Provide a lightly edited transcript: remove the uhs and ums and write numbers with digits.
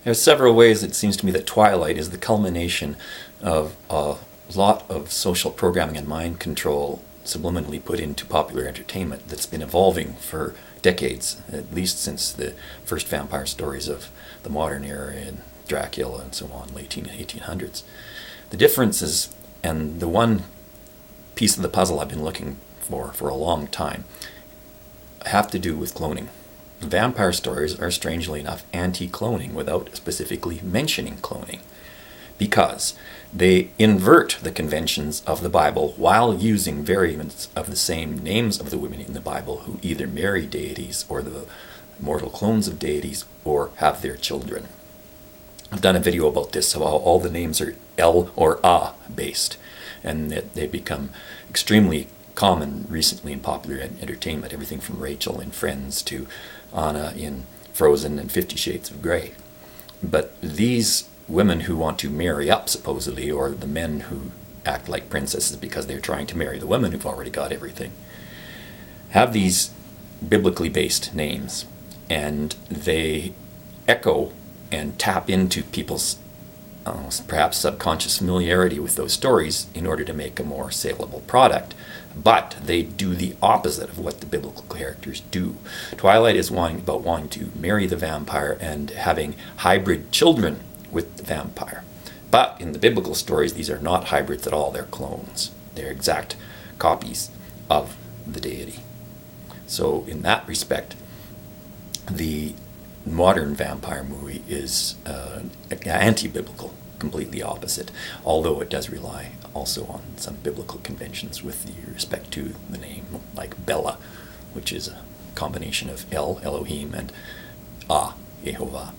There's several ways it seems to me that Twilight is the culmination of a lot of social programming and mind control subliminally put into popular entertainment that's been evolving for decades, at least since the first vampire stories of the modern era and Dracula and so on, late 1800s. The differences, and the one piece of the puzzle I've been looking for a long time, have to do with cloning. Vampire stories are strangely enough anti-cloning without specifically mentioning cloning, because they invert the conventions of the Bible while using variants of the same names of the women in the Bible who either marry deities or the mortal clones of deities or have their children. I've done a video about this, how all the names are El or Ah based, and that they become extremely common recently in popular entertainment, everything from Rachel in Friends to Anna in Frozen and 50 Shades of Grey. But these women who want to marry up, supposedly, or the men who act like princesses because they're trying to marry the women who've already got everything, have these biblically based names, and they echo and tap into people's perhaps subconscious familiarity with those stories in order to make a more saleable product. But they do the opposite of what the biblical characters do. Twilight is about wanting to marry the vampire and having hybrid children with the vampire. But in the biblical stories, these are not hybrids at all. They're clones. They're exact copies of the deity. So in that respect, the modern vampire movie is anti-biblical, completely opposite, although it does rely also on some biblical conventions with respect to the name, like Bella, which is a combination of El, Elohim, and Ah, Jehovah.